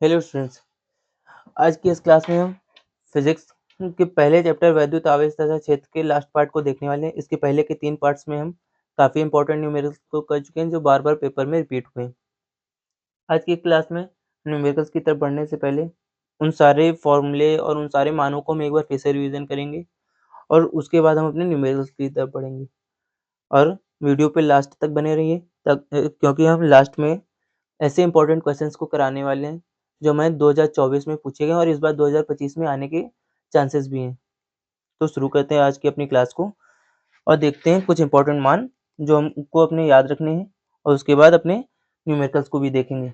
Hello students. आज की इस क्लास में हम फिजिक्स के पहले चैप्टर वैद्युत आवेश तथा क्षेत्र के लास्ट पार्ट को देखने वाले हैं। इसके पहले के 3 पार्ट्स में हम काफ़ी इंपॉर्टेंट न्यूमेरिकल्स को कर चुके हैं जो बार-बार पेपर में रिपीट हुए हैं। आज की क्लास में न्यूमेरिकल्स की तरफ बढ़ने से पहले उन सारे फॉर्मूले और उन सारे मानों को हम एक बार फिर से रिवीजन करेंगे और उसके बाद हम अपने न्यूमेरिकल्स की तरफ बढ़ेंगे। और वीडियो पे लास्ट तक बने रहिए तब क्योंकि हम लास्ट में ऐसे इंपॉर्टेंट क्वेश्चंस को कराने वाले हैं जो हमें 2024 में पूछे गए और इस बार 2025 में आने के चांसेस भी हैं। तो शुरू करते हैं आज की अपनी क्लास को और देखते हैं कुछ इंपॉर्टेंट मान जो हमको अपने याद रखने हैं और उसके बाद अपने न्यूमेरिकल्स को भी देखेंगे।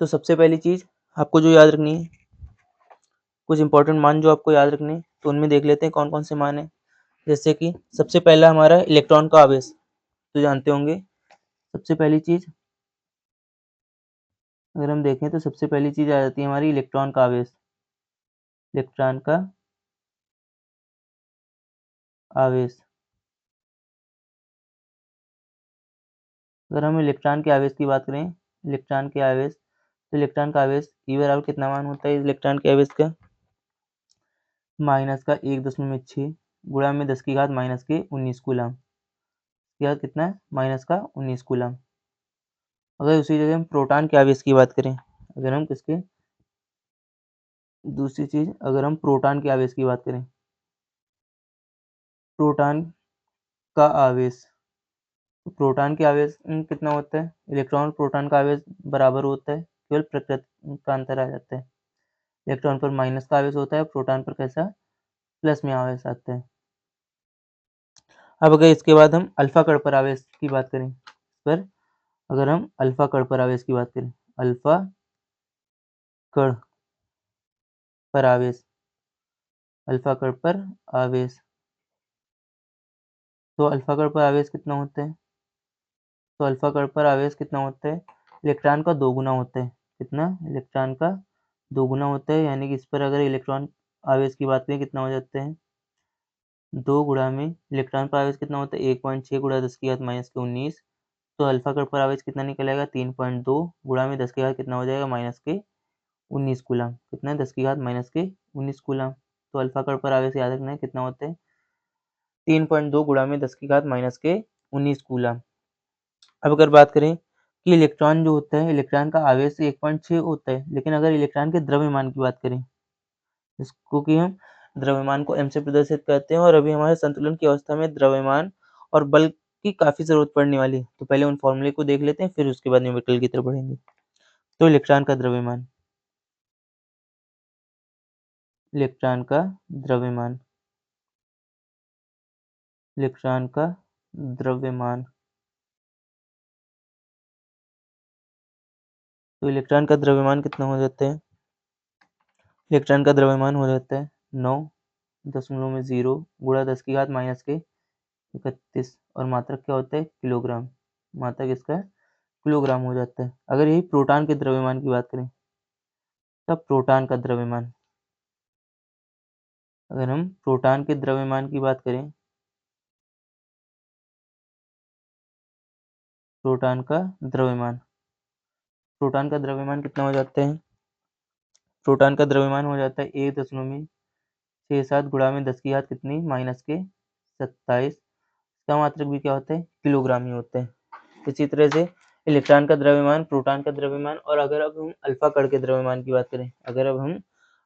तो सबसे पहली चीज़ आपको जो याद रखनी है, कुछ इंपॉर्टेंट मान जो आपको याद रखने हैं, तो उनमें देख लेते हैं कौन कौन से मान हैं। जैसे कि सबसे पहला हमारा इलेक्ट्रॉन का आवेश, तो जानते होंगे। सबसे पहली चीज़ अगर हम देखें तो सबसे पहली चीज़ आ जाती है हमारी इलेक्ट्रॉन का आवेश। इलेक्ट्रॉन का आवेश, अगर हम इलेक्ट्रॉन के आवेश की बात करें, इलेक्ट्रॉन के आवेश, तो इलेक्ट्रॉन का आवेश ई बराबर कितना मान होता है इलेक्ट्रॉन के आवेश का? माइनस का 1.6 गुणा में 10 की घात माइनस के 19 कूलम। यह कितना है? माइनस का 19 कूलम। अगर उसी जगह हम प्रोटॉन के आवेश की बात करें, अगर हम किसके, दूसरी चीज अगर हम प्रोटॉन के आवेश की बात करें, प्रोटॉन का आवेश, तो प्रोटॉन के आवेश कितना होता है? इलेक्ट्रॉन और प्रोटॉन का आवेश बराबर होता है, केवल प्रकृति का अंतर आ जाता है। इलेक्ट्रॉन पर माइनस का आवेश होता है, प्रोटॉन पर कैसा, प्लस में आवेश आता है। अब अगर इसके बाद हम अल्फा कण पर आवेश की बात करें, पर अगर हम अल्फा कण पर आवेश की बात करें, अल्फा कण पर आवेश, अल्फा कण पर आवेश, तो अल्फा कण पर आवेश कितना होता है? तो अल्फा कण पर आवेश कितना होता है? इलेक्ट्रॉन का 2 गुना होता है। कितना? इलेक्ट्रॉन का 2 गुना होता है, यानी कि इस पर अगर इलेक्ट्रॉन आवेश की बात करें कितना हो जाता है? 2 गुणा में इलेक्ट्रॉन पर आवेश कितना होता है? 1.6 गुणा 10 की घात माइनस के 19। तो अल्फा कण पर आवेश कितना निकल आएगा? 3.2 गुणा में 10 की घात कितना हो जाएगा? माइनस के 19 कूलम। कितना है? 10 की घात माइनस के 19 कूलम। तो अल्फा कण पर आवेश याद रखना है कितना होता है? 3.2 गुणा में 10 की घात माइनस के 19 कूलम। अब अगर बात करें कि इलेक्ट्रॉन जो होता है, इलेक्ट्रॉन का आवेश 1.6 होता है, लेकिन अगर इलेक्ट्रॉन के द्रव्यमान की बात करें, जिसको कि हम द्रव्यमान को m से प्रदर्शित करते हैं और अभी हमारे संतुलन की अवस्था में द्रव्यमान और बल की काफ़ी ज़रूरत पड़ने वाली है। तो पहले उन फॉर्मूले को देख लेते हैं, फिर उसके बाद न्यूमेरिकल की तरफ बढ़ेंगे। तो इलेक्ट्रॉन का द्रव्यमान, इलेक्ट्रॉन का द्रव्यमान, इलेक्ट्रॉन का द्रव्यमान, तो इलेक्ट्रॉन का द्रव्यमान कितना हो जाता है? इलेक्ट्रॉन का द्रव्यमान हो जाता है 9.0 गुणा 10 की घात माइनस के 31 और मात्रक क्या होता है? किलोग्राम। मात्रक इसका किलोग्राम हो जाता है। अगर यही प्रोटॉन के द्रव्यमान की बात करें, तब प्रोटॉन का द्रव्यमान, अगर हम प्रोटॉन के द्रव्यमान की बात करें, प्रोटॉन का द्रव्यमान, प्रोटॉन का द्रव्यमान कितना हो जाता है? प्रोटॉन का द्रव्यमान हो जाता है 1.67 गुणा में 10 की घात कितनी? माइनस के 27। इसका मात्रक भी क्या होता है? किलोग्राम ही होता है। इसी तरह से इलेक्ट्रॉन का द्रव्यमान, प्रोटॉन का द्रव्यमान, और अगर अब हम अल्फा कण के द्रव्यमान की बात करें, अगर अब हम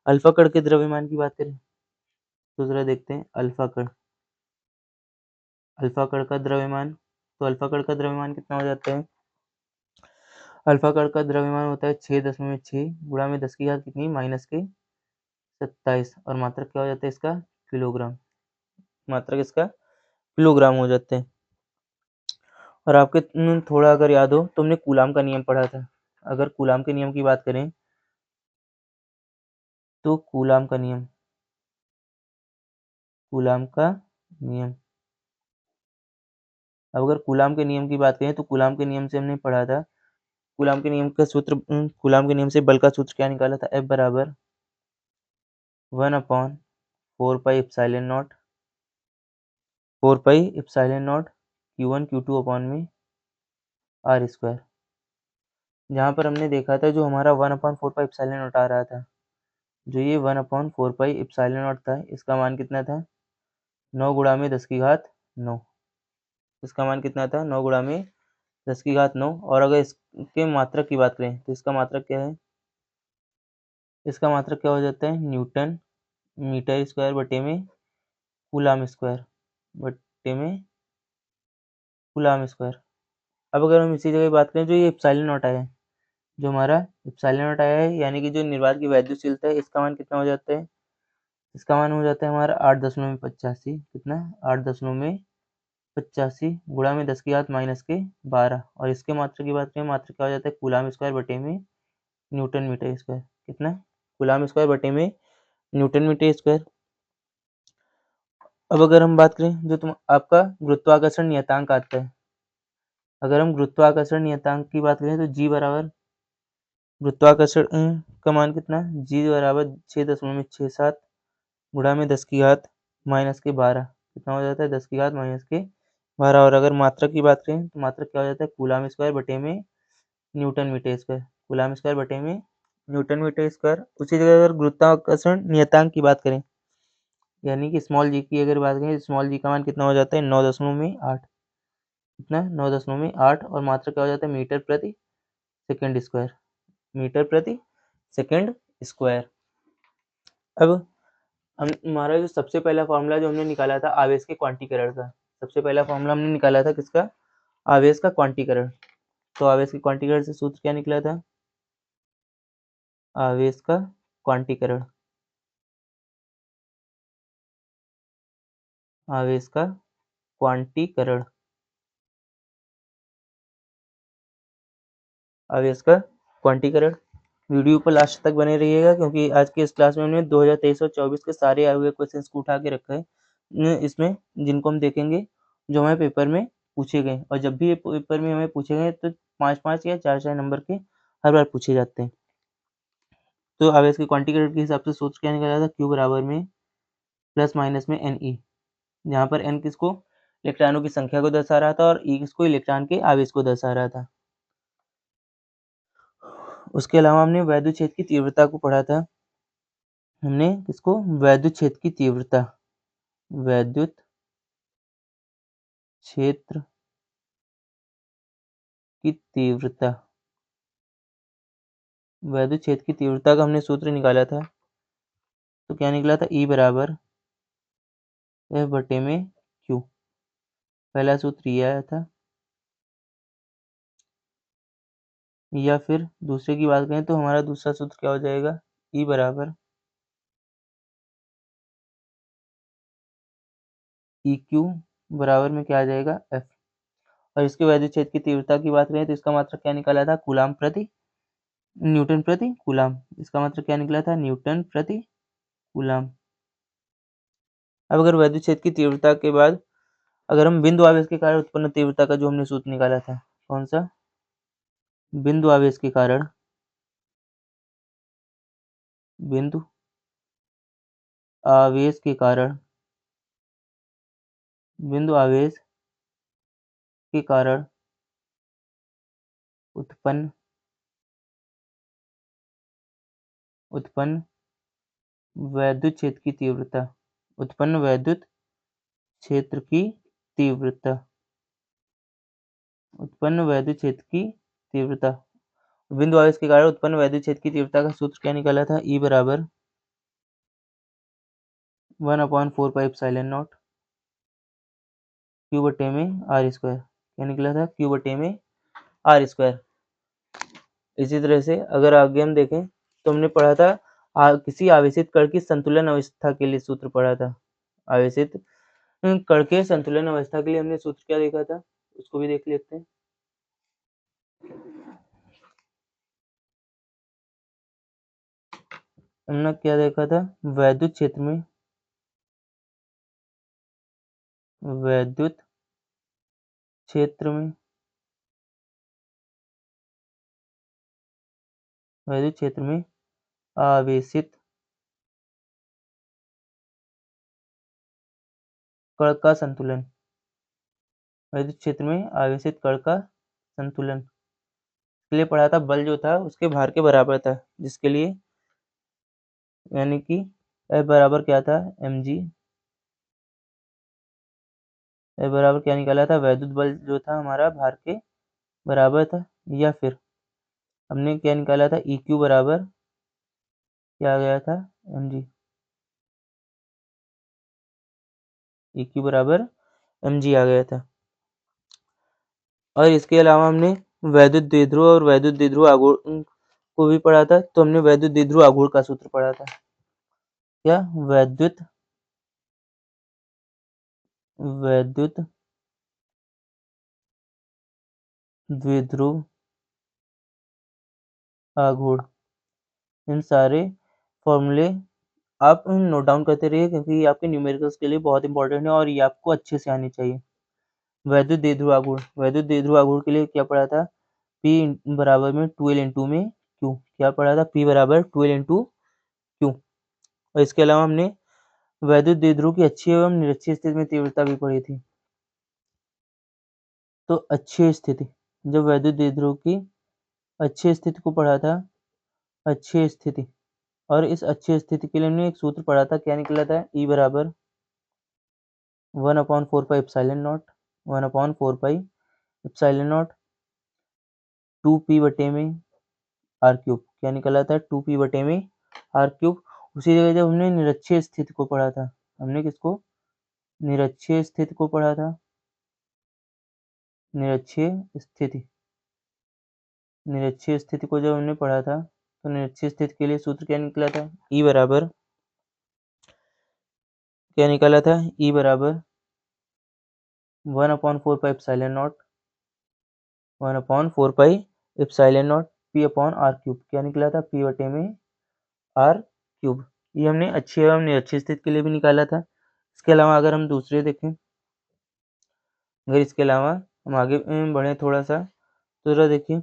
अल्फा कण के द्रव्यमान की बात करें, तो जरा देखते हैं अल्फा कण, अल्फा कण का द्रव्यमान, तो अल्फा कण का द्रव्यमान कितना हो जाता है? अल्फा कण का द्रव्यमान होता है 6.6 गुणा में 10 की घात कितनी? माइनस के 27 और मात्रक क्या हो जाता है इसका? किलोग्राम। मात्रक इसका किलोग्राम हो जाते हैं। और आपके थोड़ा अगर याद हो तो हमने कूलाम का नियम पढ़ा था। अगर कूलाम के नियम की बात करें, तो कूलाम का नियम, कूलाम का नियम, अब अगर कूलाम के नियम की बात करें तो कूलाम के नियम से हमने पढ़ा था, कूलाम के नियम का सूत्र, कूलाम के नियम से बल का सूत्र क्या निकाला था? F बराबर 1/4 pi epsilon not, 4 pi epsilon not Q1 Q2 upon में R स्क्वायर। जहाँ पर हमने देखा था जो हमारा 1/4 पाई एप्सिलॉन नॉट आ रहा था, जो ये 1/4 पाई एप्सिलॉन नॉट था, इसका मान कितना था? 9 गुणा में 10 की घात 9। इसका मान कितना था? 9 गुणा में 10 की घात 9। और अगर इसके मात्रक की बात करें तो इसका मात्रक क्या है? इसका मात्रक क्या हो जाता है? न्यूटन मीटर स्क्वायर बटे में कूलाम स्क्वायर बटे में कूलाम स्क्वायर। अब अगर हम इसी जगह बात करें जो ये एप्सिलॉन नॉट आया है, जो हमारा एप्सिलॉन नॉट आया है, यानी कि जो निर्वात की वैद्युतशीलता है, इसका मान कितना हो जाता है? इसका मान हो जाता है हमारा 8.85। कितना? 8.85 गुणा में 10 की घात माइनस के 12। और इसके मात्रक की बात करें, मात्रक क्या हो जाता है? कूलाम स्क्वायर बटे में न्यूटन मीटर स्क्वायर। कितना? कूलाम स्क्वायर बटे में न्यूटन मीटर स्क्वायर। अब अगर हम बात करें जो आपका गुरुत्वाकर्षण नियतांक आता है, अगर हम गुरुत्वाकर्षण नियतांक की बात करें तो जी बराबर गुरुत्वाकर्षण का मान कितना? जी बराबर 6.67 गुणा में 10 की घात माइनस के 12। कितना हो जाता है? 10 की घात माइनस के 12। और अगर मात्रक की बात करें तो मात्रक क्या हो जाता है? कूलाम स्क्वायर बटे में newton metre square. Coulomb square बटे में न्यूटन मीटर स्क्वायर। उसी जगह अगर गुरुत्वाकर्षण नियतांक की बात करें, यानी कि स्मॉल जी की अगर बात करें, स्मॉल जी का मान कितना हो जाता है? 9.8। कितना? 9.8। और मात्रक क्या हो जाता है? मीटर प्रति सेकंड स्क्वायर। मीटर प्रति सेकंड स्क्वायर। अब हमारा जो सबसे पहला फॉर्मूला जो हमने निकाला था आवेश के क्वांटीकरण का, सबसे पहला फॉर्मूला हमने निकाला था किसका? आवेश का क्वांटीकरण। तो आवेश के क्वांटीकरण से सूत्र क्या निकला था? आवेश का क्वांटीकरण। आवेश का क्वांटीकरण। आवेश का क्वांटीकरण। वीडियो पर लास्ट तक बने रहिएगा, क्योंकि आज की इस क्लास में हमने 2023 और 24 के सारे आए हुए क्वेश्चंस को उठा के रखा है इसमें, जिनको हम देखेंगे जो हमें पेपर में पूछे गए। और जब भी ये पेपर में हमें पूछे गए तो 5-5 या 4-4 नंबर के हर बार पूछे जाते हैं। तो आवेश के क्वांटीकरण के हिसाब से सूत्र क्या निकाला था? Q बराबर में प्लस माइनस में Ne, जहाँ पर n किसको? इलेक्ट्रॉनों की संख्या को दर्शा रहा था और E किसको? इलेक्ट्रॉन के आवेश को दर्शा रहा था। उसके अलावा हमने वैद्युत क्षेत्र की तीव्रता को पढ़ा था। हमने किसको? वैद्युत क्षेत्र की तीव्रता। वैद्युत क्षेत्र की तीव्रता। वैद्युत क्षेत्र की तीव्रता का हमने सूत्र निकाला था। तो क्या निकला था? E बराबर F बटे में Q। पहला सूत्र ये आया था। या फिर दूसरे की बात करें तो हमारा दूसरा सूत्र क्या हो जाएगा? E बराबर EQ बराबर में क्या आ जाएगा? F। और इसके वैद्युत क्षेत्र की तीव्रता की बात करें तो इसका मात्रक क्या निकाला था? कूलाम प्रति न्यूटन प्रति कूलाम। इसका मात्रक क्या निकला था? न्यूटन प्रति कूलाम। अब अगर वैद्युत क्षेत्र की तीव्रता के बाद अगर हम बिंदु आवेश के कारण उत्पन्न तीव्रता का जो हमने सूत्र निकाला था, कौन सा? बिंदु आवेश के कारण, बिंदु आवेश के कारण, बिंदु आवेश के कारण उत्पन्न उत्पन्न वैद्युत क्षेत्र की तीव्रता। उत्पन्न वैद्युत क्षेत्र की तीव्रता। उत्पन्न वैद्युत क्षेत्र की तीव्रता। बिंदु आवेश के कारण उत्पन्न वैद्युत क्षेत्र की तीव्रता का सूत्र क्या निकाला था? E बराबर 1/4 पाई एप्सिलॉन नॉट Q बटे में R स्क्वायर। क्या निकला था? Q बटे में R स्क्वायर। इसी तरह से अगर आगे हम देखें तो हमने पढ़ा था किसी आवेशित कण की संतुलन अवस्था के लिए सूत्र पढ़ा था। आवेशित कण के संतुलन अवस्था के लिए हमने सूत्र क्या देखा था, उसको भी देख लेते हैं। हमने क्या देखा था? वैद्युत क्षेत्र में, वैद्युत क्षेत्र में, वैद्युत क्षेत्र में आवेशित कण का संतुलन। वैद्युत क्षेत्र में आवेशित कण का संतुलन। के लिए पढ़ा था, बल जो था उसके भार के बराबर था, जिसके लिए यानी कि F बराबर क्या था, mg। F बराबर क्या निकाला था, वैद्युत बल जो था हमारा भार के बराबर था। या फिर हमने क्या निकाला था, EQ बराबर क्या आ गया था, mg। EQ बराबर mg आ गया था। और इसके अलावा हमने वैद्युत द्विध्रुव और वैद्युत द्विध्रुव आघूर्ण को भी पढ़ा था। तो हमने वैद्युत द्विध्रुव आघूर्ण का सूत्र पढ़ा था, क्या, वैद्युत द्विध्रुव आघूर्ण। इन सारे फॉर्मूले आप नोट डाउन करते रहिए, क्योंकि ये आपके न्यूमेरिकल्स के लिए बहुत इंपॉर्टेंट है और ये आपको अच्छे से आनी चाहिए। वैद्युत द्विध्रुव आघूर्ण, वैद्युत द्विध्रुव आघूर्ण के लिए क्या पढ़ा था, P बराबर में 12 इंटू में Q। क्या पढ़ा था, P बराबर 12 इंटू Q। और इसके अलावा हमने वैद्युत द्विध्रुव की अच्छी एवं निरक्षीय स्थिति में तीव्रता भी पढ़ी थी। तो अच्छी स्थिति, जब वैद्युत द्विध्रुव की अच्छी स्थिति को पढ़ा था, अच्छी स्थिति, और इस अच्छी स्थिति के लिए हमने एक सूत्र पढ़ा था, क्या निकला था, E बराबर 1/4 epsilon not, 1/4 epsilon not 2p बटे में r क्यूब। क्या निकला था, 2p बटे में r क्यूब। उसी जगह जब हमने निरक्षीय स्थिति को पढ़ा था, हमने किसको, निरक्षीय स्थिति को पढ़ा था, निरक्षीय स्थिति, निरक्षीय स्थिति को जब हमने पढ़ा था, तो निरक्षीय स्थिति के लिए सूत्र क्या निकला था, E बराबर क्या निकाला था, E बराबर 1/4 epsilon not, 1/4 epsilon not p upon r cube. क्या निकला था, p बटे में r क्यूब। ये हमने अच्छी एवं निरक्षीय स्थिति के लिए भी निकाला था। इसके अलावा अगर हम दूसरे देखें, अगर इसके अलावा हम आगे बढ़े थोड़ा सा, तो जरा देखिए,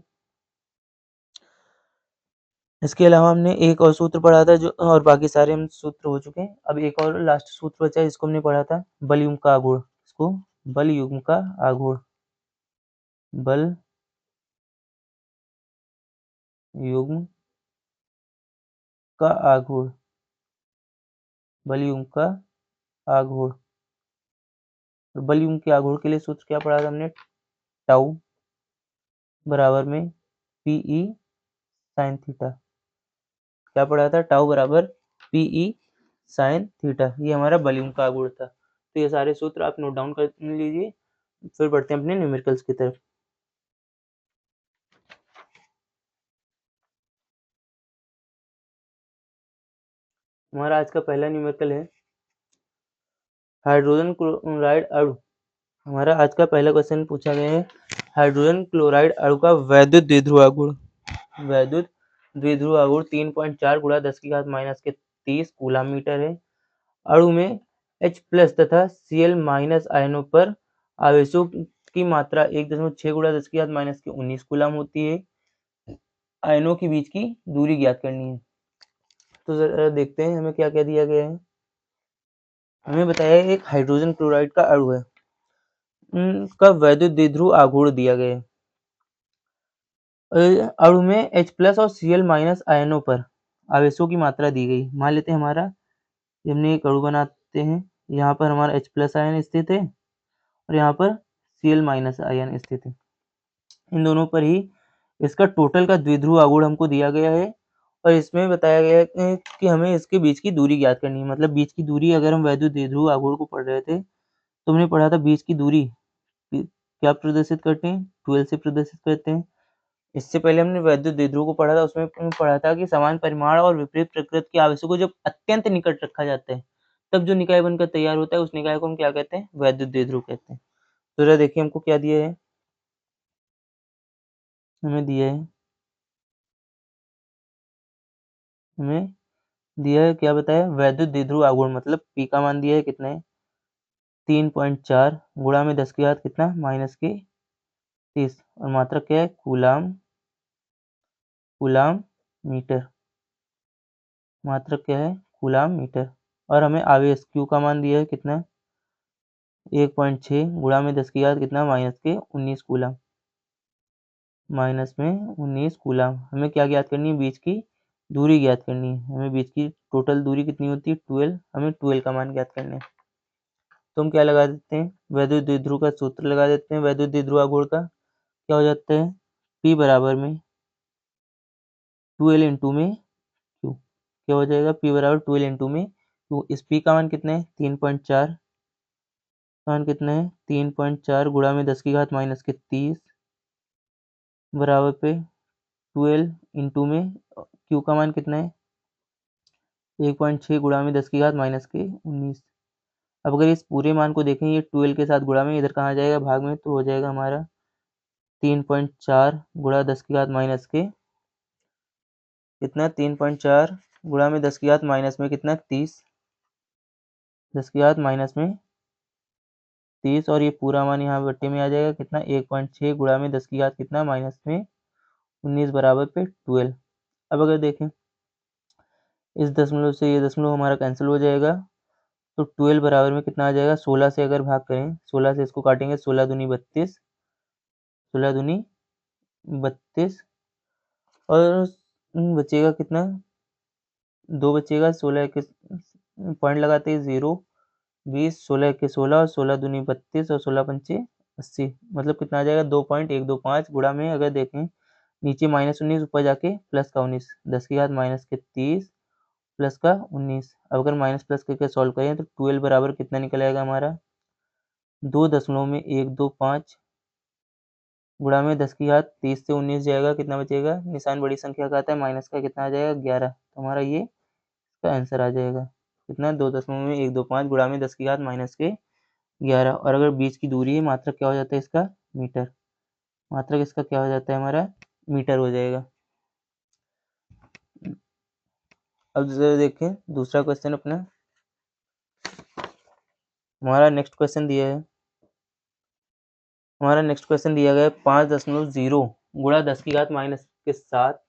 इसके अलावा हमने एक और सूत्र पढ़ा था, जो और बाकी सारे हम सूत्र हो चुके हैं। अब एक और लास्ट सूत्र बचा है, इसको हमने पढ़ा था, बल युग्म का आघूर्ण। इसको बल युग्म का आघूर्ण, बल युग्म का आघूर्ण, बल युग्म का आघूर्ण। और बल युग्म के आघूर्ण के लिए सूत्र क्या पढ़ा था हमने, टाउ बराबर में पीई साइन थीटा। क्या पढ़ा था, टाउ बराबर पीई साइन थीटा। ये हमारा बल युग्म का आघूर्ण था। तो ये सारे सूत्र आप नोट डाउन कर लीजिए। फिर बढ़ते हैं अपने न्यूमेरिकल्स की तरफ। हमारा आज का पहला न्यूमेरिकल है हाइड्रोजन क्लोराइड अणु। हमारा आज का पहला क्वेश्चन पूछा गया है, हाइड्रोजन क्लोराइड अणु का वैद्युत द्विध्रुव आघूर्ण। वैद्युत द्विध्रुव आघूर्ण 3.4 गुणा 10 की घात माइनस के 30 कूलम मीटर है। अणु में H+ तथा Cl- आयनों पर आवेशों की मात्रा 1.6 गुणा 10 की घात माइनस के 19 कूलम होती है। आयनों के बीच की दूरी ज्ञात करनी है। तो जरा देखते हैं हमें क्या क्या दिया गया है। हमें बताया है एक हाइड्रोजन क्लोराइड का अणु है, का वैद्युत द्विध्रुव आघूर्ण दिया गया है। अणु में H+ और Cl- आयनों पर आवेशों की मात्रा दी गई। मान लेते हैं हमारा, हमने एक अणु बनाते हैं, यहाँ पर हमारा H+ आयन स्थित है और यहाँ पर Cl- आयन स्थित है। इन दोनों पर ही इसका टोटल का द्विध्रुव आघूर्ण हमको दिया गया है। और इसमें बताया गया है कि हमें इसके बीच की दूरी ज्ञात करनी है। मतलब बीच की दूरी, अगर हम वैद्युत द्विध्रुव आघूर्ण को पढ़ रहे थे, तो हमने पढ़ा था बीच की दूरी क्या प्रदर्शित करते हैं, 12 से प्रदर्शित करते हैं। इससे पहले हमने वैद्युत द्विध्रुव को पढ़ा था, उसमें पढ़ा था कि समान परिमाण और विपरीत प्रकृति के आवेशों को जब अत्यंत निकट रखा जाता है, तब जो निकाय बनकर तैयार होता है, उस निकाय को हम क्या कहते हैं, वैद्युत द्विध्रुव कहते हैं। तो जरा देखिए हमको क्या दिया है, हमें दिया है, हमें दिया है क्या बताया, वैद्युत द्विध्रुव आघूर्ण, मतलब पी का मान दिया है कितना है, 3.4 गुणा में 10 की घात कितना, माइनस के 30, और मात्रक क्या है, कूलाम, कूलाम मीटर। मात्रक क्या है, कूलाम मीटर। और हमें आवेश क्यू का मान दिया है कितना, 1.6 गुणा में 10 की घात कितना, माइनस के 19 कूलम। माइनस में 19 कूलम। हमें क्या ज्ञात करनी है? बीच की दूरी ज्ञात करनी है। हमें बीच की टोटल दूरी कितनी होती है? 12। हमें 12 का मान ज्ञात करना है। तो हम क्या लगा देते हैं? वैद्युत द्विध्रुव का सूत्र लगा देते हैं। वैद्युत द्विध्रुवाघूर्ण का क्या हो जाता है? P बराबर में 12 इंटू में Q। क्या हो जाएगा? P बराबर 12 इंटू में Q। इस P का मान कितना है? 3.4। मान कितना है? 3.4 गुणा में 10 की घात माइनस के 30 बराबर पे 12 इंटू में Q का मान कितना है? 1.6 गुणा में 10 की घात माइनस के 19। अब अगर इस पूरे मान को देखें, ये 12 के साथ गुणा में इधर कहाँ जाएगा? भाग में। तो हो जाएगा हमारा 3.4 गुणा 10 की घात माइनस के कितना? 3.4 गुणा में 10 की घात माइनस में कितना? 30। 10 की घात माइनस में 30 और ये पूरा मान यहाँ बट्टे में आ जाएगा कितना? 1.6 गुणा में 10 की घात कितना? माइनस में 19 बराबर पे 12। अब अगर देखें इस दशमलव से ये दशमलव हमारा कैंसिल हो जाएगा, तो 12 बराबर में कितना आ जाएगा? 16 से अगर भाग करें, 16 से इसको काटेंगे, 16 दूनी 32, 16 दूनी 32 और बचेगा कितना? 2 बचेगा। 16 के पॉइंट लगाते हैं 0, 20, 16 के 16 और 16 दूनी 32 और 16 पंचे 80। मतलब कितना आ जाएगा? 2.125 गुणा में अगर देखें नीचे -19 ऊपर जाके प्लस का 19, 10 की घात माइनस के 30 प्लस का 19। अब अगर माइनस प्लस करके सॉल्व करें तो 12 बराबर कितना निकल आएगा हमारा? 2.125 गुणा में 10 की घात 30 से 19 जाएगा, कितना बचेगा? निशान बड़ी संख्या का आता है, माइनस का कितना आ जाएगा? 11। तो हमारा ये इसका आंसर आ जाएगा कितना? 2.125 गुणा में 10 की घात माइनस के 11। और अगर बीच की दूरी है, मात्रक क्या हो जाता है इसका? मीटर। मात्रक इसका क्या हो जाता है हमारा? मीटर हो जाएगा। अब जरा देखें दूसरा क्वेश्चन अपना। हमारा नेक्स्ट क्वेश्चन दिया है हमारा नेक्स्ट क्वेश्चन दिया गया है 5.0 गुणा 10 की घात माइनस के 7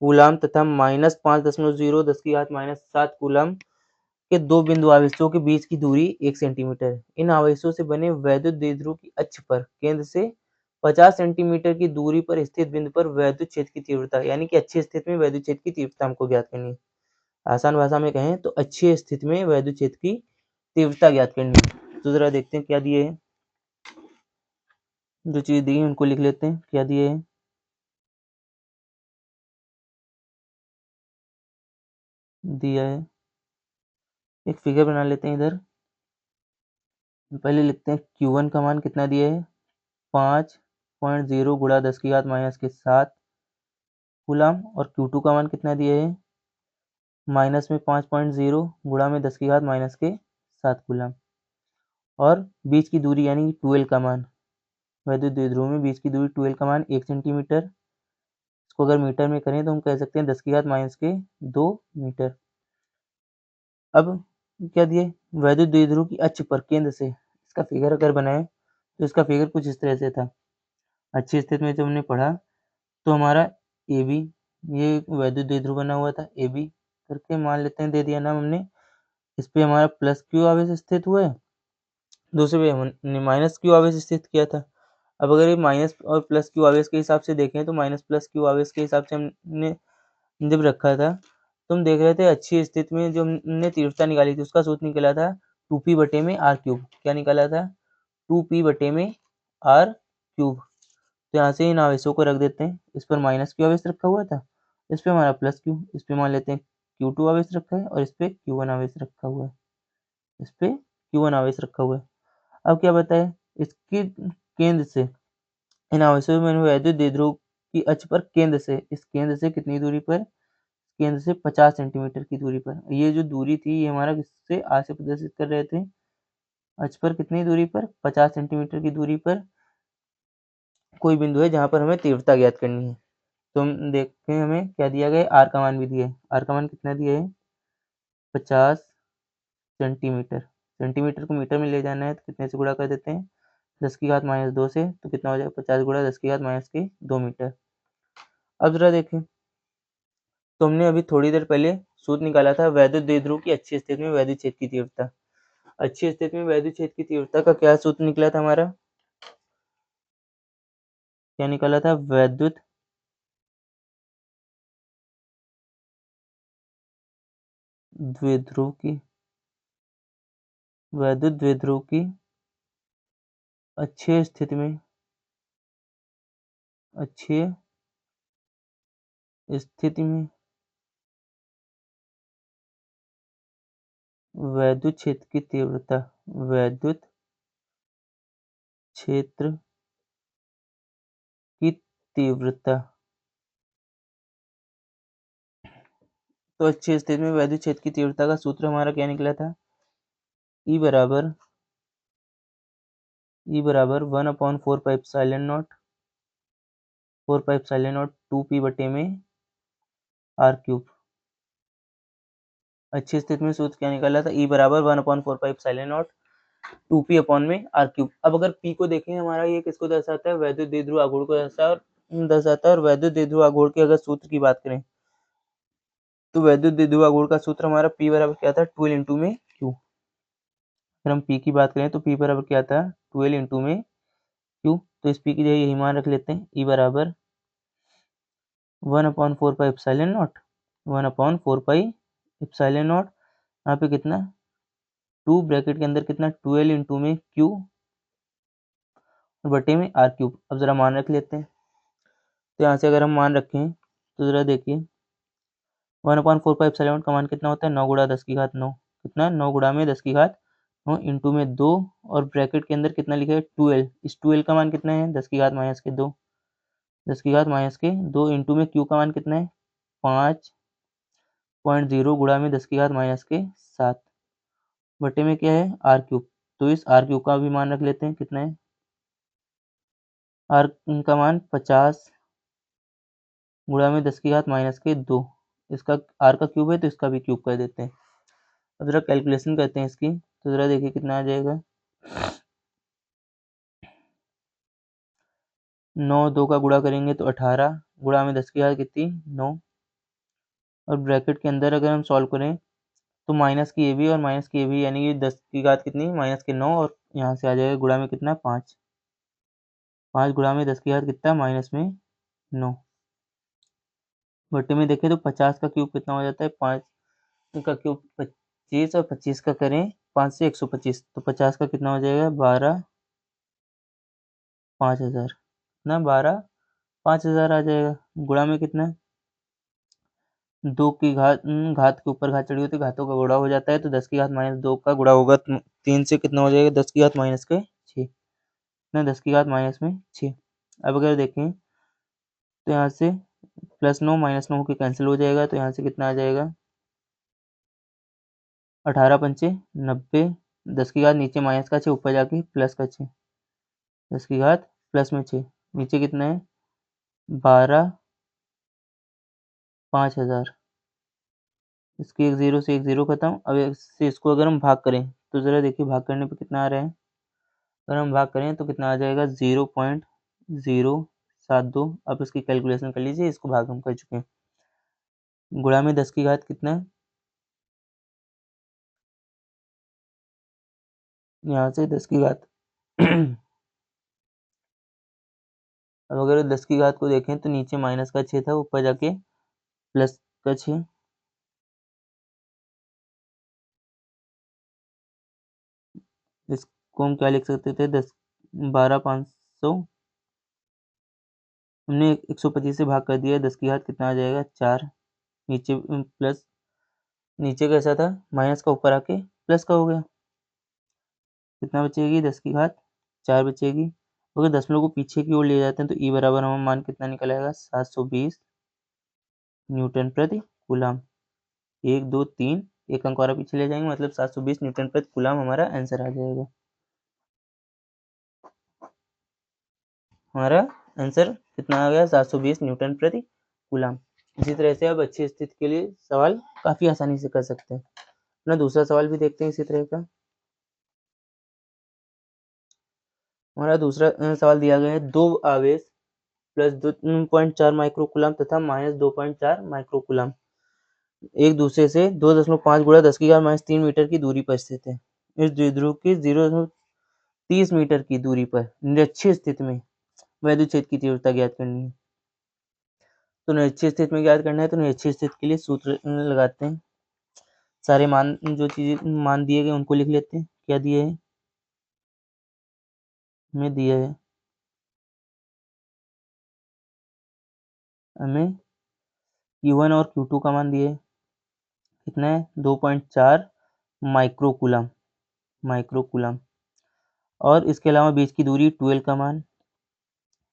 कूलम तथा -5.0 10 की घात माइनस 7 कूलम के दो बिंदु आवेशों के बीच की दूरी 1 सेंटीमीटर है। इन आवेशों से बने वैद्युत द्विध्रुव की अक्ष पर केंद्र से 50 सेंटीमीटर की दूरी पर स्थित बिंदु पर वैद्युत क्षेत्र की तीव्रता, यानी कि अच्छी स्थिति में वैद्युत क्षेत्र की तीव्रता हमको ज्ञात करनी है। आसान भाषा में कहें तो अच्छी स्थिति में वैद्युत क्षेत्र की तीव्रता ज्ञात करनी है। तो जरा देखते हैं क्या दिए है। जो चीज दी है उनको लिख लेते हैं। क्या दिए है? दिया है, एक फिगर बना लेते हैं इधर। पहले लिखते हैं Q1 का मान कितना दिया है? 5.0 गुणा 10 की घात माइनस के 7 कूलम। और Q2 का मान कितना दिया है? माइनस में 5.0 गुणा में 10 की घात माइनस के 7 कूलम। और बीच की दूरी यानी 12 का मान, वैद्युत द्विध्रुव में बीच की दूरी 12 का मान 1 सेंटीमीटर। इसको अगर मीटर में करें तो हम कह सकते हैं 10 की घात माइनस के 2 मीटर। अब क्या दिए? वैद्युत द्विध्रुव की अक्ष पर केंद्र से इसका फिगर अगर बनाए तो इसका फिगर कुछ इस तरह से था। अच्छी स्थिति में जब हमने पढ़ा तो हमारा ए बी, ये वैद्युत द्विध्रुव बना हुआ था। ए बी करके मान लेते हैं, दे दिया नाम हमने। इस पे हमारा प्लस क्यू आवेश स्थित हुआ है, दूसरे पे हमने माइनस क्यू आवेश स्थित किया था। अब अगर ये माइनस और प्लस क्यू आवेश के हिसाब से देखें तो माइनस प्लस क्यू आवेश के हिसाब से हमने जब रखा था तो हम देख रहे थे अच्छी स्थिति में जो हमने तीव्रता निकाली थी उसका सूत्र निकला था 2p बटे में आर क्यूब। क्या निकाला था? 2p बटे में आर क्यूब। तो यहाँ से इन आवेशों को रख देते हैं। इस पर माइनस क्यू आवेश रखा हुआ था, इस पे हमारा प्लस क्यू, इस पे मान लेते हैं Q2 आवेश रखा है और इस पे Q1 आवेश रखा हुआ है, इस पे Q1 आवेश रखा हुआ है। अब क्या बताए? इसके केंद्र से इन आवेशों में वैद्युत द्विध्रुव की अक्ष पर केंद्र से, इस केंद्र से कितनी दूरी पर? केंद्र से 50 सेंटीमीटर की दूरी पर। ये जो दूरी थी ये हमारा किससे आज से प्रदर्शित कर रहे थे? अक्ष पर कितनी दूरी पर? 50 सेंटीमीटर की दूरी पर कोई बिंदु है जहां पर हमें तीव्रता ज्ञात करनी है। तो हम देखते हैं हमें क्या दिया गया है। आर का मान भी दिया है। आर का मान कितना दिया है? 50 सेंटीमीटर। सेंटीमीटर को मीटर में ले जाना है तो कितने से गुणा कर देते हैं? 10 की घात माइनस 2 से। तो कितना हो जाएगा? 50 गुणा 10 की घात माइनस के 2 मीटर। अब जरा देखें तो हमने अभी थोड़ी देर पहले सूत्र निकाला था वैद्युत द्विध्रुव की अच्छी स्थिति में वैद्युत क्षेत्र की तीव्रता। अच्छी स्थिति में वैद्युत क्षेत्र की तीव्रता का क्या सूत्र निकला था हमारा? क्या निकाला था? वैद्युत द्विध्रुव की अक्षीय स्थिति में वैद्युत क्षेत्र की तीव्रता। तो अक्षीय स्थिति में वैद्युत क्षेत्र की तीव्रता का सूत्र हमारा क्या निकला था? E बराबर 1/4 पाई एप्सिलॉन नॉट 2p में r क्यूब। अच्छी स्थिति में सूत्र क्या निकाला था? E बराबर 1/4 पाई एप्सिलॉन नॉट 2p में r क्यूब। अब अगर p को देखें, हमारा ये किसको दर्शाता है? वैद्युत द्विध्रुव आघूर्ण को दर्शाता है। और वैद्युत द्विध्रुव आघूर्ण की अगर सूत्र की बात करें तो वैद्युत द्विध्रुव आघूर्ण का सूत्र हमारा p बराबर क्या था? 12 इंटू में q। अगर हम p की बात करें तो p बराबर क्या था? 12 इंटू में q। तो इस p की जगह यही मान रख लेते हैं। E बराबर 1/4 पाई एप्सिलॉन नॉट यहाँ पे कितना 2 ब्रैकेट के अंदर कितना 12 इंटू में q और बटे में r क्यूब। अब जरा मान रख लेते हैं। तो यहाँ से अगर हम मान रखें तो जरा देखिए 1/4 पाई एप्सिलॉन का मान कितना होता है? 9 गुणा 10 की घात 9। कितना? 9 गुणा में 10 की घात 9 इंटू में 2 और ब्रैकेट के अंदर कितना लिखा है? 12। इस 12 का मान कितना है? 10 की घात माइनस के 2। 10 की घात माइनस के 2 इंटू में q का मान कितना है? 5.0 गुणा में 10 की घात माइनस के 7 बटे में क्या है? r cube. तो इस r क्यूब का भी मान रख लेते हैं। कितना है? r का मान 50 गुणा में 10 की घात माइनस के 2। इसका r का क्यूब है तो इसका भी क्यूब कर देते हैं। अब जरा कैलकुलेशन करते हैं इसकी। तो जरा देखिए कितना आ जाएगा। 9 2 का गुणा करेंगे तो 18 गुणा में 10 की घात कितनी? 9। और ब्रैकेट के अंदर अगर हम सॉल्व करें तो माइनस की ये भी और माइनस की ये भी, यानी कि 10 की घात कितनी? माइनस के 9। और यहाँ से आ जाएगा गुणा में कितना? 5। 5 गुणा में 10 की घात कितना? माइनस में 9 बटे में देखें तो 50 का क्यूब कितना हो जाता है? 5 का क्यूब 25 और 25 का करें 5 से 125 तो 50 का कितना हो जाएगा? 12 5000 ना 12 5000 आ जाएगा। गुणा में कितना? 2 की घात के ऊपर घात चढ़ी होती है, घातों का गुणा हो जाता है। तो 10 की घात माइनस 2 का गुणा होगा 3 से कितना हो जाएगा? 10 की घात माइनस के 6 ना 10 की घात माइनस में 6। अब अगर देखें तो यहाँ से +9 -9 के कैंसिल हो जाएगा। तो यहाँ से कितना आ जाएगा? 18 पंचे 90। 10 की घात नीचे माइनस का 6 ऊपर जाके प्लस का 6। 10 की घात प्लस में 6 नीचे कितना है? 12 5000। इसकी एक जीरो से एक जीरो खत्म। अब इसको अगर हम भाग करें तो जरा देखिए भाग करने पे कितना आ रहा है। अगर हम भाग करें तो कितना आ जाएगा? 0.072। अब इसकी कैलकुलेशन कर लीजिए। इसको भाग हम कर चुके हैं। गुणा में 10 की घात कितना है? यहाँ से 10 की घात अब अगर 10 की घात को देखें तो नीचे माइनस का 6 था, ऊपर जाके प्लस का 6। इसको हम क्या लिख सकते थे? 12 500। हमने 125 से भाग कर दिया। 10 की घात कितना आ जाएगा? 4। नीचे प्लस, नीचे कैसा था? माइनस का ऊपर आके प्लस का हो गया। कितना बचेगी? 10 की घात 4 बचेगी। अगर दशमलव को पीछे की ओर ले जाते हैं तो ई बराबर हमारा मान कितना निकल आएगा? 720 न्यूटन प्रति कूलम। 1 2 3 एक अंक और पीछे ले जाएंगे, मतलब 720 न्यूटन प्रति कूलम हमारा आंसर आ जाएगा। हमारा आंसर कितना आ गया? 720 न्यूटन प्रति कूलम। इसी तरह से आप अच्छी स्थिति के लिए सवाल काफी आसानी से कर सकते हैं। अपना दूसरा सवाल भी देखते हैं इसी तरह का। हमारा दूसरा सवाल दिया गया है। 2 आवेश +2.4 माइक्रोकूलम तथा -2.4 माइक्रोकूलम एक दूसरे से 2.5 गुणा 10 की घात -3 मीटर की दूरी पर स्थित है। इस द्विध्रुव की 0.30 मीटर की दूरी पर निरक्षीय स्थिति में वैद्युत क्षेत्र की तीव्रता ज्ञात करनी है। तो निरक्षीय स्थिति में ज्ञात करना है, तो निरक्षीय स्थिति के लिए सूत्र लगाते हैं। सारे मान जो चीजें मान दिए गए उनको लिख लेते हैं। क्या दिए है, हमें दिया है, हमें Q1 और Q2 का मान दिया है, कितना है 2.4 माइक्रोकूलम, माइक्रोकूलम। और इसके अलावा बीच की दूरी 12 का मान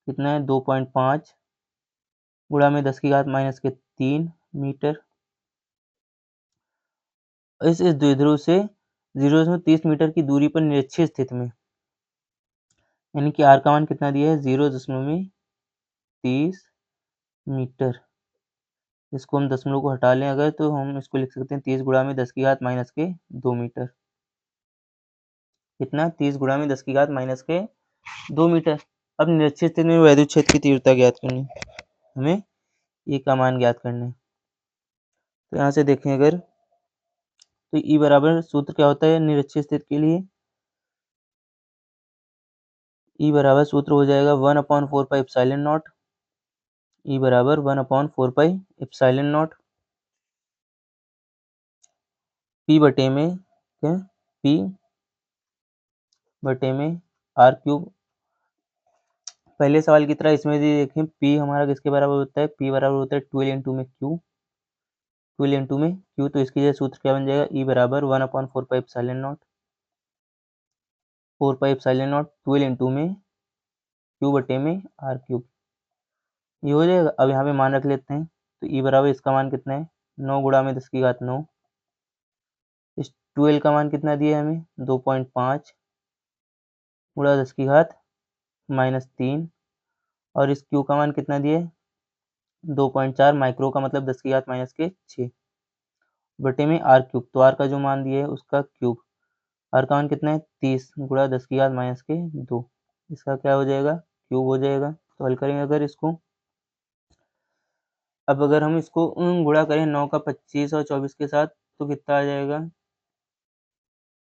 कितना है 2.5 गुणा में 10 की घात माइनस के 3 मीटर। इस द्विध्रुव से 0.30 मीटर की दूरी पर निरक्षीय स्थिति में, यानी कि R का मान कितना दिया है 0.30 मीटर। इसको हम दशमलव को हटा लें अगर, तो हम इसको लिख सकते हैं 30 गुणा में 10 की घात माइनस के 2 मीटर। कितना 30 गुणा में 10 की घात माइनस के 2 मीटर। अब निरक्षीय स्थिति में वैद्युत क्षेत्र की तीव्रता ज्ञात करनी है, हमें E का मान ज्ञात करना है। तो यहाँ से देखें अगर, तो E बराबर सूत्र क्या होता है निरक्षीय स्थिति के लिए, E बराबर सूत्र हो जाएगा 1/4 पाई एप्सिलॉन नॉट। E बराबर 1/4 पाई एप्सिलॉन नॉट P बटे में क्या, P बटे में R क्यूब। पहले सवाल की तरह इसमें भी देखें P हमारा किसके बराबर होता है, P बराबर होता है 12 इंटू में Q, 12 इंटू में Q। तो इसकी जगह सूत्र क्या बन जाएगा, E बराबर 1/4 pi epsilon not, 4 pi epsilon not 12 into में Q बटे में R क्यूब। ये हो जाएगा। अब यहाँ पे मान रख लेते हैं, तो E बराबर इसका मान कितना है 9 गुणा में 10 की घात 9। इस 12 का मान कितना दिया है हमें 2.5 गुणा 10 की घात माइनस 3। और इस Q का मान कितना दिया है 2.4 माइक्रो का मतलब 10 की घात माइनस के 6 बटे में R क्यूब। तो R का जो मान दिया है उसका क्यूब। R का मान कितना है 30 गुणा 10 की घात माइनस के 2। इसका क्या हो जाएगा क्यूब हो जाएगा। तो हल करेंगे अगर इसको, अब अगर हम इसको गुणा करें 9 का 25 और 24 के साथ, तो कितना आ जाएगा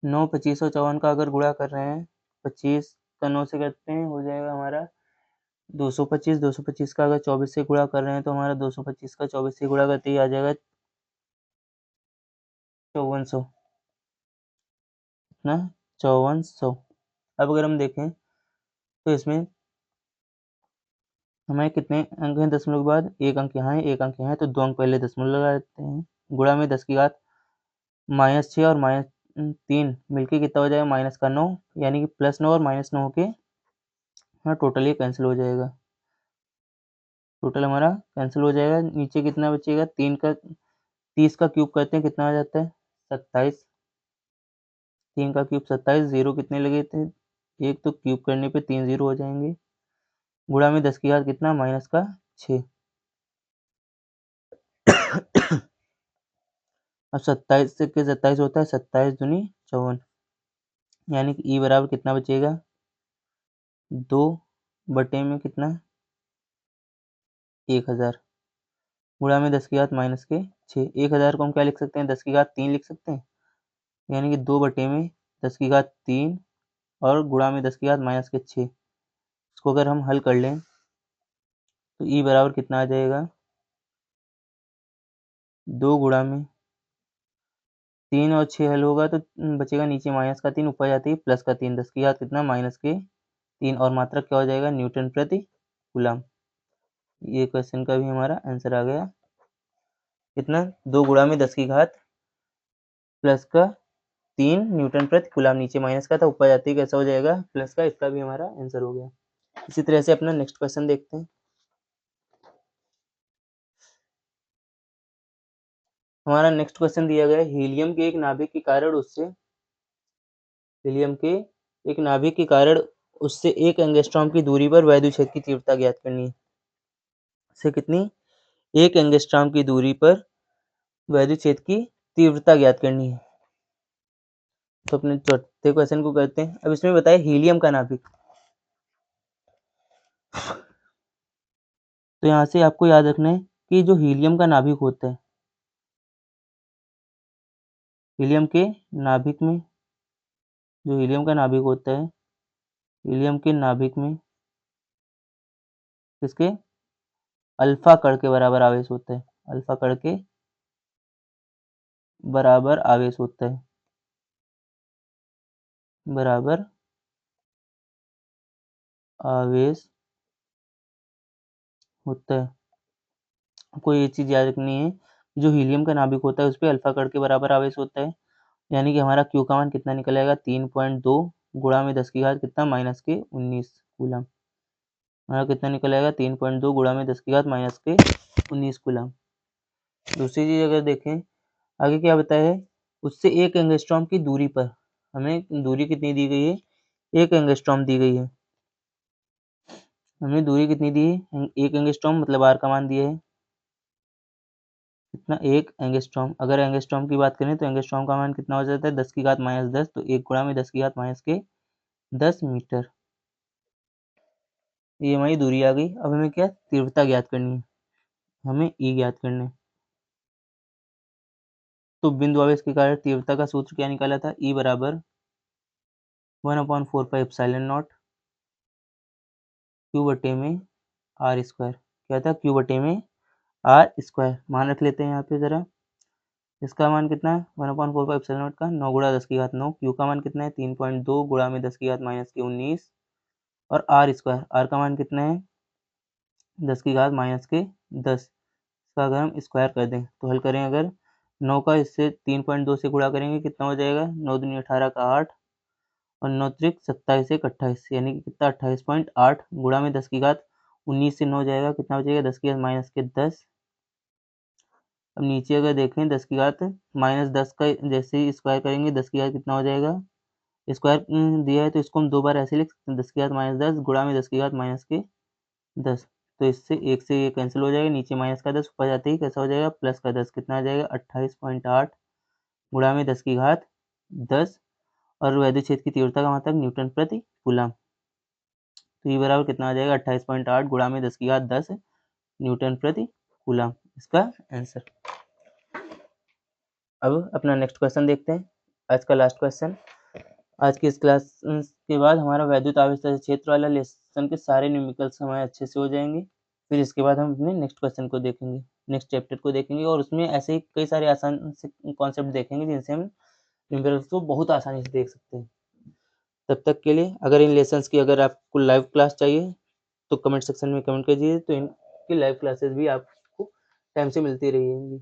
9, 25 और 54 का अगर गुणा कर रहे हैं, 25 का 9 से करते हैं हो जाएगा हमारा 225, 225 का अगर 24 से गुणा कर रहे हैं तो हमारा 225 का 24 से गुणा करते ही आ जाएगा 5400, ना 5400। अब अगर हम देखें तो इसमें हमें कितने अंक हैं दशमलव के बाद, एक अंक यहाँ है एक अंक यहाँ है, तो 2 अंक पहले दशमलव लगा देते हैं। गुणा में 10 की घात माइनस 6 और माइनस 3 मिलके कितना हो जाएगा माइनस का 9, यानी कि प्लस 9 और माइनस 9 के हाँ टोटल ये कैंसिल हो जाएगा। टोटल हमारा कैंसिल हो जाएगा। नीचे कितना बचेगा 3 का 30 का क्यूब करते हैं कितना आ जाता है 27। 3 का क्यूब 27, जीरो कितने लगे थे एक, तो क्यूब करने पे 3 जीरो हो जाएंगे। गुणा में 10 की घात कितना माइनस का 6। अब 27 से 27 होता है 27 दूनी 54, यानी कि ई बराबर कितना बचेगा 2 बटे में कितना 1000 गुणा में 10 की घात माइनस के 6। 1000 को हम क्या लिख सकते हैं 10 की घात 3 लिख सकते हैं, यानी कि 2 बटे में 10 की घात 3 और गुणा में 10 की घात माइनस के 6। इसको अगर हम हल कर लें तो ई बराबर कितना आ जाएगा 2 गुणा में 3 और 6 हल होगा तो बचेगा नीचे माइनस का 3, ऊपर जाती है प्लस का 3, 10 की घात कितना माइनस के 3 और मात्रक क्या हो जाएगा न्यूटन प्रति कूलम। ये क्वेश्चन का भी हमारा आंसर आ गया। कितना 2 गुणा में 10 की घात प्लस का 3 न्यूटन प्रति कूलम, नीचे माइनस का था ऊपर जाते ही कैसा हो जाएगा प्लस का। इसका भी हमारा आंसर हो गया। इसी तरह से अपना नेक्स्ट क्वेश्चन देखते हैं। हमारा नेक्स्ट क्वेश्चन दिया गया है हीलियम के एक नाभिक के कारण उससे हीलियम के एक नाभिक के कारण उससे 1 एंगस्ट्रॉम की दूरी पर वैद्युत क्षेत्र की तीव्रता ज्ञात करनी है। से कितनी 1 एंगस्ट्रॉम की दूरी पर वैद्युत क्षेत्र की तीव्रता ज्ञात करनी है। तो अपने चौथे क्वेश्चन को करते हैं। अब इसमें बताए हीलियम का नाभिक, तो यहाँ से आपको याद रखना है कि जो हीलियम का नाभिक होता है, हीलियम के नाभिक में जो हीलियम का नाभिक होता है, हीलियम के नाभिक में किसके, अल्फा कण के बराबर आवेश होता है, अल्फा कण के बराबर आवेश होता है, बराबर आवेश होता है। आपको ये चीज याद रखनी है, जो हीलियम का नाभिक होता है उस पे अल्फा कण के बराबर आवेश होता है, यानी कि हमारा क्यू का मान कितना निकल आएगा, 3.2 गुणा में 10 की घात कितना, माइनस के 19 कूलम। हमारा कितना निकल आएगा, 3.2 गुणा में 10 की घात माइनस के 19 कूलम। दूसरी चीज अगर देखें, आगे क्या बताया है, उससे 1 एंगस्ट्रॉम की दूरी पर हमें दूरी कितनी दी गई है, 1 एंगस्ट्रॉम दी गई है। हमें दूरी कितनी दी है, 1 एंगस्ट्रॉम, मतलब आर का मान दिया है कितना, 1 एंगस्ट्रॉम। अगर एंगस्ट्रॉम की बात करें तो एंगस्ट्रॉम का मान कितना हो जाता है, 10 की घात माइनस 10, तो 1 गुणा में 10 की घात माइनस के 10 मीटर। ये हमारी दूरी आ गई। अब हमें क्या, तीव्रता ज्ञात करनी है, हमें ई ज्ञात करना है। तो बिंदु आवेश के कारण तीव्रता का सूत्र क्या निकाला था, ई बराबर 1/4 पाई एप्सिलॉन नॉट क्यू बटे में आर स्क्वायर। क्या था, क्यू बटे में आर स्क्वायर। मान रख लेते हैं यहाँ पे जरा, इसका मान कितना है, 1/4 पाई एप्सिलॉन नॉट का 9 गुणा 10 की घात 9, क्यू का मान कितना है 3.2 गुणा में 10 की घात माइनस की 19, और आर स्क्वायर, आर का मान कितना है 10 की घात माइनस के 10। इसका अगर हम स्क्वायर कर दें तो हल करें, अगर 9 का इससे 3.2 से गुणा करेंगे कितना हो जाएगा, 9 दूनी 18 का 8, और 9 त्रिक 27 एक 28, यानी कि कितना 28.8 गुणा में 10 की घात 19 से 9 जाएगा, कितना बचेगा 10 की घात माइनस के 10। अब नीचे अगर देखें 10 की घात माइनस 10 का जैसे ही स्क्वायर करेंगे 10 की घात कितना हो जाएगा, स्क्वायर दिया है तो इसको हम 2 बार ऐसे लिख सकते हैं, 10 की घात माइनस 10 गुणा में 10 की घात माइनस के 10। तो इससे एक से ये कैंसिल हो जाएगा, नीचे माइनस का 10 ऊपर जाते ही कैसा हो जाएगा, प्लस का 10, कितना आ जाएगा 28.8 गुणा में 10 की घात 10, और वैद्युत क्षेत्र की तीव्रता का मात्रक न्यूटन प्रति कूलम। तो ये बराबर कितना आ जाएगा, 28.8 गुणा में 10 की घात 10 न्यूटन प्रति कूलम, इसका आंसर। अब अपना नेक्स्ट क्वेश्चन देखते हैं, आज का लास्ट क्वेश्चन। आज की इस क्लास के बाद हमारा वैद्युत आवेश तथा क्षेत्र वाला लेसन के सारे न्यूमेरिकल्स हमारे अच्छे से हो जाएंगे। फिर इसके बाद हम अपने नेक्स्ट क्वेश्चन को देखेंगे, नेक्स्ट चैप्टर को देखेंगे, और उसमें ऐसे ही कई सारे आसान से कॉन्सेप्ट देखेंगे जिनसे हम न्यूमेरिकल्स को बहुत आसानी से देख सकते हैं। तब तक के लिए अगर इन लेसन्स की अगर आपको लाइव क्लास चाहिए तो कमेंट सेक्शन में कमेंट कीजिए, तो इनकी लाइव क्लासेस भी आपको टाइम से मिलती रहेंगी।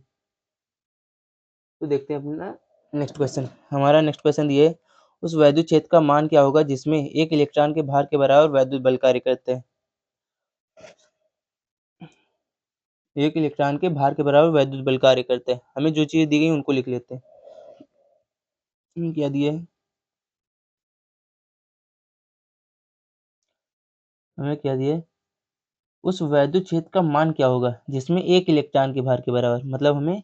तो देखते हैं अपना नेक्स्ट क्वेश्चन। हमारा नेक्स्ट क्वेश्चन ये है, उस वैद्युत क्षेत्र का मान क्या होगा जिसमें एक इलेक्ट्रॉन के भार के बराबर वैद्युत बल कार्य करते हैं। एक इलेक्ट्रॉन के भार के बराबर वैद्युत बल कार्य करते हैं। हमें जो चीज दी गई उनको लिख लेते हैं। क्या दिया है, हमें क्या दिया है, उस वैद्युत क्षेत्र का मान क्या होगा जिसमें एक इलेक्ट्रॉन के भार के बराबर, मतलब हमें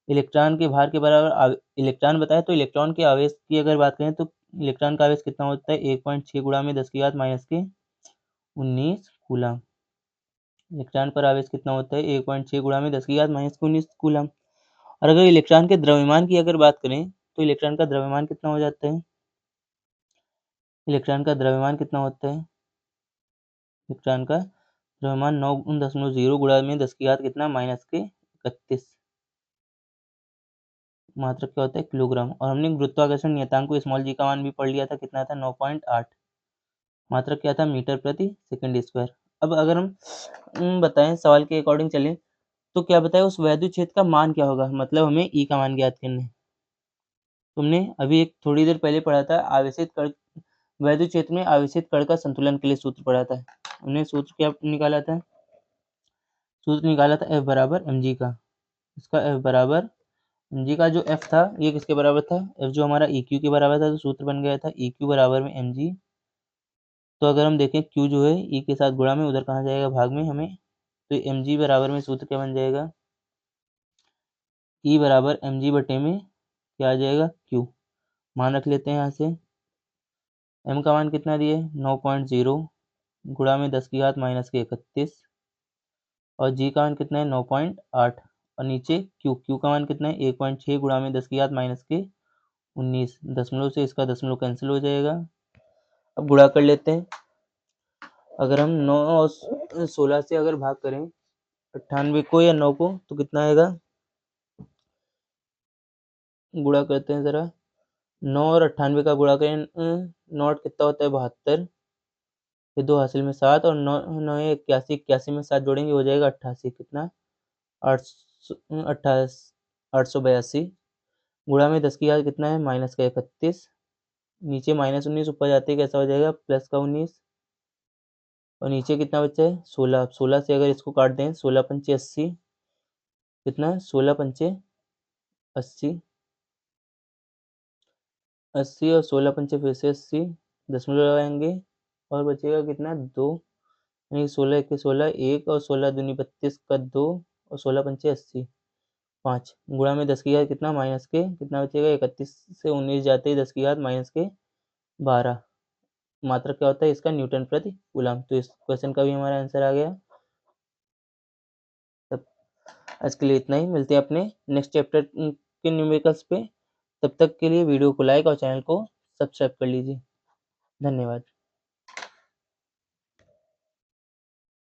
इलेक्ट्रॉन के भार के बराबर इलेक्ट्रॉन बताया, तो इलेक्ट्रॉन के आवेश की अगर बात करें तो इलेक्ट्रॉन का आवेश कितना होता है, 1.6 गुणा में 10 की घात माइनस के 19 कूलम। इलेक्ट्रॉन पर आवेश कितना होता है, 1.6 गुणा में 10 की घात माइनस के 19 कूलम। और अगर इलेक्ट्रॉन के द्रव्यमान की अगर बात करें तो इलेक्ट्रॉन का द्रव्यमान कितना हो जाता है, इलेक्ट्रॉन का द्रव्यमान कितना होता है, इलेक्ट्रॉन का द्रव्यमान 9.0 गुणा में 10 की घात कितना माइनस के 31 मात्रक क्या होता है, किलोग्राम। और हमने गुरुत्वाकर्षण नियतांक को स्मॉल जी का मान भी पढ़ लिया था, कितना था 9.8, मात्रक क्या था मीटर प्रति सेकंड स्क्वायर। अब अगर हम बताएं सवाल के अकॉर्डिंग चलें तो क्या बताए, उस वैद्युत क्षेत्र का मान क्या होगा, मतलब हमें ई का मान ज्ञात करना है। तुमने अभी एक थोड़ी देर पहले पढ़ा था आवेशित कण, वैद्युत क्षेत्र में आवेशित कण का संतुलन के लिए सूत्र पढ़ा था। हमने सूत्र क्या निकाला था, सूत्र निकाला था F बराबर mg का। इसका F बराबर mg का जो F था ये किसके बराबर था, F जो हमारा EQ के बराबर था, तो सूत्र बन गया था EQ बराबर में mg। तो अगर हम देखें Q जो है E के साथ गुणा में उधर कहाँ जाएगा, भाग में हमें, तो mg बराबर में सूत्र क्या बन जाएगा, E बराबर mg बटे में क्या आ जाएगा Q। मान रख लेते हैं यहाँ से, m का मान कितना दिए 9.0 गुणा में 10 की घात माइनस के 31, और g का मान कितना है 9.8, और नीचे q का मान कितना है 1.6 गुणा में 10 की घात माइनस के 19, दशमलव से इसका दशमलव कैंसिल हो जाएगा। अब गुणा कर लेते हैं, अगर हम 9 और 16 से अगर भाग करें 98 को या 9 को तो कितना आएगा, गुणा करते हैं ज़रा। 9 और 98 का गुणा करें, 9 8 कितना होता है 72, ये 2 हासिल में 7 और 9 9 81, 81 में 7 जोड़ेंगे हो जाएगा 88, कितना 882, गुणा में 10 की घात कितना है माइनस का 31, नीचे माइनस 19 ऊपर जाते ही कैसा हो जाएगा प्लस का 19, और नीचे कितना बचा है 16, 16 से अगर इसको काट दें 16 पंचे 80, कितना 16 पंचे 80, 80 और 16 पंचे फिर से 80, दशमलव लगाएंगे और बचेगा कितना 2, यानी 16 एक 16, 1 और 16 दूनी 32 का 2 और 16 पंचे 80, 5, गुणा में 10 की घात कितना माइनस के कितना बचेगा 31 से 19 जाते ही 10 की घात माइनस के 12, मात्रक क्या होता है इसका न्यूटन प्रति कूलम। तो इस क्वेश्चन का भी हमारा आंसर आ गया। तब आज के लिए इतना ही, मिलते हैं अपने नेक्स्ट चैप्टर के न्यूमेरिकल्स पे। तब तक के लिए वीडियो को लाइक और चैनल को सब्सक्राइब कर लीजिए। धन्यवाद।